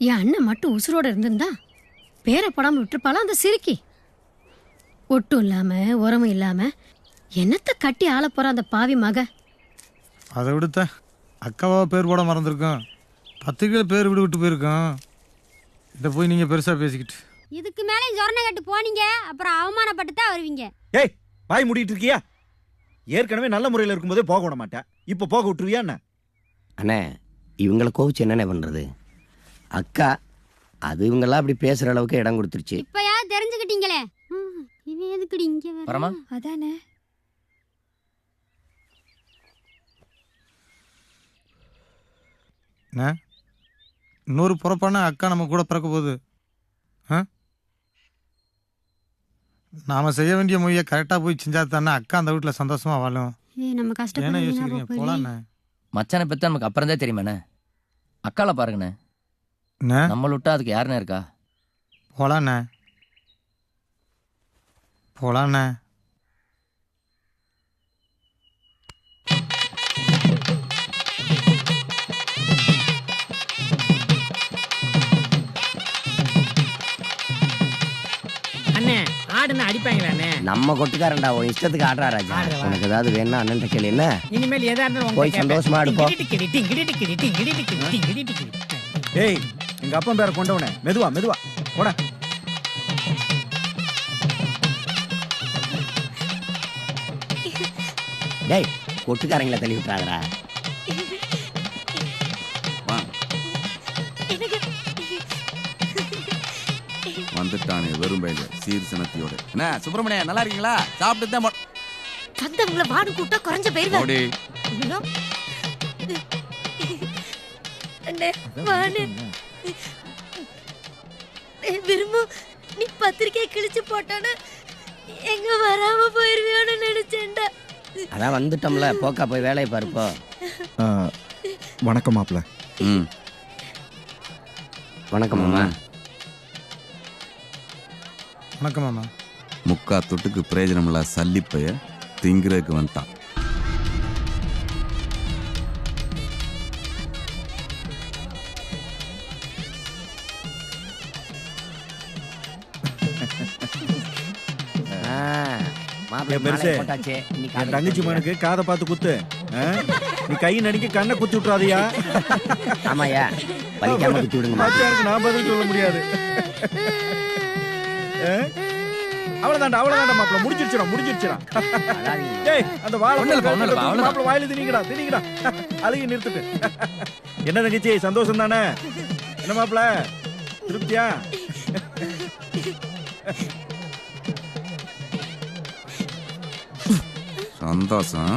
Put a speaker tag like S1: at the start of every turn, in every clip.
S1: என் அண்ணன் மட்டும் உசுரோட இருந்திருந்தா பேரை படாம விட்டுருப்பாளா அந்த சிரிக்கி? ஒட்டும் இல்லாம உரமும் இல்லாம என்னத்த கட்டி ஆள போற அந்த பாவி மக.
S2: அதை விடுத்த அக்காவா பேர் போட மறந்துருக்கோம், 10 கிலோ பேர் விட்டு போயிருக்கோம். இதை போய் நீங்க பெருசா பேசிக்கிட்டு
S3: இதுக்கு மேலே சொரணை கட்டு போனீங்க அப்புறம் அவமானப்பட்டு தான் வருவீங்க.
S4: ஏய் வாய் மூடிட்டு இருக்கியா? ஏற்கனவே நல்ல முறையில் இருக்கும்போதே போக விட மாட்டேன், இப்போ போக விட்டுருவியா என்ன?
S5: அண்ணே இவங்களை கோவிச்சு என்னென்ன பண்ணுறது? அக்கா அது இவங்கெல்லாம் அப்படி பேசுகிற அளவுக்கு இடம் கொடுத்துருச்சு.
S3: இப்போ யாரும் தெரிஞ்சுக்கிட்டீங்களே, இவன் எதுக்குடி இங்கே
S6: வரமா?
S1: அதானே
S2: இன்னொரு பொறப்பான அக்கா நம்ம கூட பிறக்க போகுது. நாம செய்ய வேண்டிய மொழியை கரெக்டா போய் செஞ்சா தானே அக்கா அந்த வீட்டுல சந்தோஷமா வாழும்.
S3: நம்ம
S2: என்ன யோசிக்கிறீங்க? போலாண்ணே.
S6: மச்சானை பத்தி நமக்கு அப்புறம் தான் தெரியுமாண்ணே. அக்கால பாருங்கண்ணே, நம்மள விட்டா அதுக்கு யாருண்ணே இருக்கா?
S2: போலாண்ணே போலாண்ணே.
S7: ஆடுன்னு அடிப்பாங்களானே?
S5: நம்ம கொட்டுக்காரன்டா, உன் இஷ்டத்துக்கு ஆடுறா ராஜா. உனக்கு ஏதாவது வேணா அண்ணன் கேளு. என்ன
S7: இனிமேல் எதா இருந்தாலும்
S5: போய் சந்தோஷமா எடுப்போம்.
S4: ஏய் எங்க அப்பன் பேரை கொண்டவனே, மெதுவா மெதுவா போட.
S5: டேய் கொட்டுக்காரங்களை தள்ளி விட்டுறாங்கடா.
S8: வந்துட்டானே வெறும் பையில சீர்சனத்தியோட. என்ன சுப்பிரமணியா நல்லா இருக்கீங்களா? சாப்பிட்டு தான்
S1: வந்தவங்கள வாடு கூட்டா குறைஞ்ச போயிருவாங்க. விரும்பு நீ பத்திரிக்கை கிழிச்சு போட்டானு எங்க வராம போயிருவியோன்னு நினைச்சேன்டா.
S5: அதான் வந்துட்டோம்ல, போக்கா போய் வேலையை பாருப்போ.
S4: வணக்கம் மாப்பிள்ள.
S5: வணக்கம் மாமா.
S2: வணக்கம் மாமா.
S8: முக்கா தொட்டுக்கு பிரயோஜனம் இல்ல சல்லிப்பைய திங்கிறதுக்கு வந்துட்டான்.
S4: தங்கச்சி மனுக்கு காதை பார்த்து குத்து. நீ கை நடிக்க கண்ணை குத்தி விட்டுறாதியா?
S5: ஆமாயா, வலிக்காம குத்தி விடுங்க.
S4: நான் பதில் சொல்ல முடியாது. அவ்வளவுதான்டா அவ்வளவுதான்டா மாப்பிள்ள, முடிச்சிருச்சுடா. ஏய் அந்த மாப்பிள்ள வாயில திணிங்கடா. அழுகி நிறுத்துட்டு. என்ன தங்கச்சி சந்தோஷம் தானே? என்ன மாப்பிள்ள திருப்தியா?
S8: சந்தோஷம்.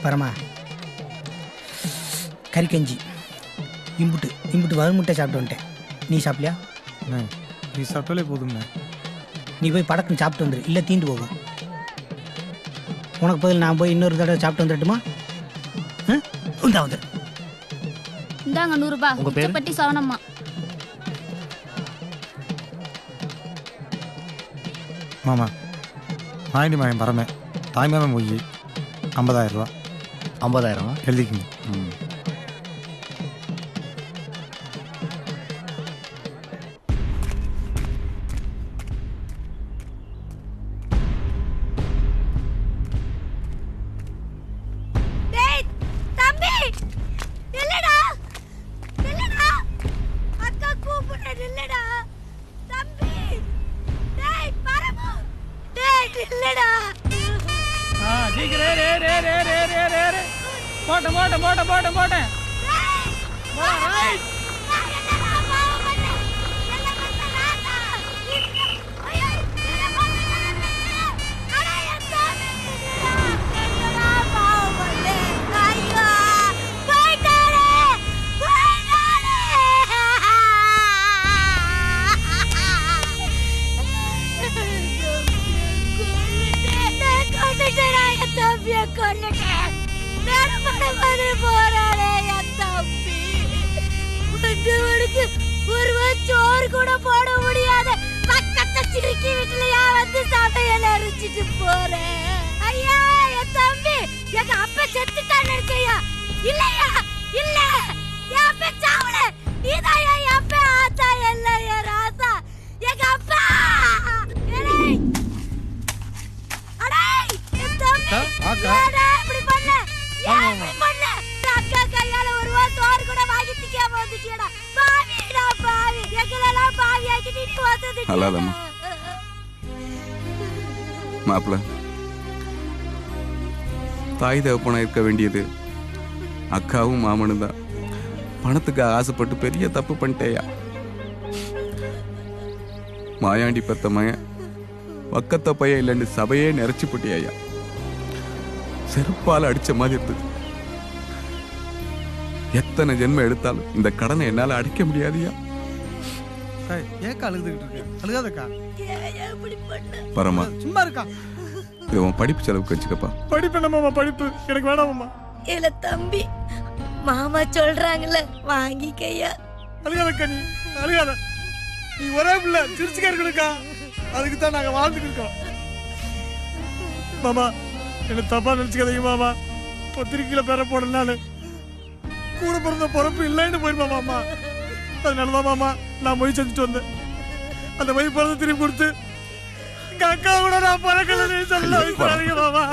S7: பரமா கறிக்கஞ்சி இம்புட்டு வறுமுட்டை சாப்பிட்டு வந்துட்டேன். நீ சாப்பிடலையா?
S2: நீ சாப்பிட்டாலே போதும்ண்ணே.
S7: நீ போய் படக்குன்னு சாப்பிட்டு வந்துடு, இல்லை தீண்டு போகும். உனக்கு பதில் நான் போய் இன்னொரு தடவை சாப்பிட்டு வந்துடட்டுமா? வந்துடு.
S3: இந்தாங்க 100 ரூபாய்.
S6: உங்க பேர்?
S3: பட்டி சவனம்மா.
S2: மாமா மாயண்டி மாயம் பரமே தாய்மாமன் மொய் 50,000 ரூபா.
S6: 50,000
S2: எழுதிக்குங்க.
S7: போட்டேன்.
S1: சோறு கூட போட முடியாத பக்கத்து சிரிக்கி வீட்டுலயா வந்து சமையல் அரைச்சிட்டு போறேன். ஐயா என் தம்பி
S3: இல்லையா இல்ல என் பெச்சாவல நீதான் என் அப்பா ஆத்தா இல்ல என் ராசா எங்க அப்பா ஏய் அடேய் என் தம்பி ஏடா இப்படி பண்ண ஏன் இப்படி பண்ண அக்கா கையால ஒரு வா சோறு கூட வாங்கி திக்காம வந்துட்டியடா பாவிடா பாவி எங்களெல்லாம் பாவி ஆக்கிட்டு நீ வந்தது
S8: அழாதம்மா. மாப்பிள்ள, தாய் தகப்பனா இருக்க வேண்டியது அக்காவும் மாமனும் தான். பணத்துக்கு ஆசைப்பட்டு பெரிய தப்பு பண்ணிட்டேயா. மாயாண்டி பெத்த மயன் பக்கத்த பையன் இல்லைன்னு சபையே நிறைச்சு போட்டியா. செருப்பால் அடிச்ச மாதிரி இருந்தது. எத்தனை ஜென்மம் எடுத்தாலும் இந்த கடனை என்னால அடைக்க முடியாதியா.
S2: ஏக்கா அழுதுகிட்டு இருக்கேன்? அழுகாதக்கா.
S8: பரமா,
S2: சும்மா இருக்கா?
S8: இது உன் படிப்பு செலவுக்கு வச்சுக்கப்பா.
S2: படிப்பு என்னம்மா படிப்பு? எனக்கு வேணாமம்மா.
S3: இல்ல தம்பி மாமா சொல்றாங்கல்ல வாங்கிக்கையா.
S2: அழுகாதக்கா, நீ அழுகாத. நீ ஒரே பிள்ளை சிரிச்சுக்க இருக்கணுக்கா. அதுக்கு தான் நாங்க வாழ்ந்துட்டு இருக்கோம். மாமா என்ன தப்பா நினைச்சுக்காதீங்க மாமா. பத்திரிக்கையில பேர போடனால கூட பிறந்த பொறுப்பு இல்லைன்னு போயிருமா மாமா. அதனாலதான் மாமா நான் மொய் செஞ்சுட்டு வந்தேன். அந்த மொய் பிறந்த திரும்பி கொடுத்து எங்க அக்கா கூட நான் பறக்கலன்னு சொல்ல வைக்கிறாங்க மாமா.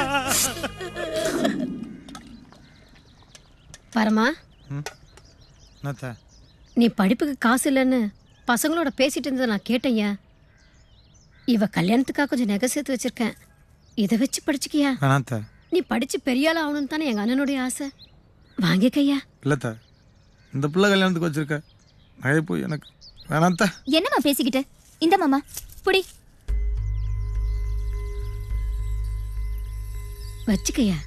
S1: பரமா,
S2: என்னத்த?
S1: நீ படிப்புக்கு காசு இல்லைன்னு பசங்களோட பேசிட்டு இருந்ததை நான் கேட்டேன்யா. இவ கல்யாணத்துக்காக கொஞ்சம் நகை சேர்த்து வச்சிருக்கேன். இதை வச்சு படிச்சுக்கியா.
S2: வேணாத்த.
S1: நீ படிச்சு பெரிய ஆள் ஆகணும்னு தானே எங்க அண்ணனுடைய ஆசை. வாங்கிக்கையா.
S2: இல்லத்த, இந்த பிள்ளை கல்யாணத்துக்கு வச்சிருக்க நகை போய் எனக்கு வேணாத்த.
S3: என்னம்மா பேசிக்கிட்டு இந்த மாமா புடி
S1: வச்சுக்கையா.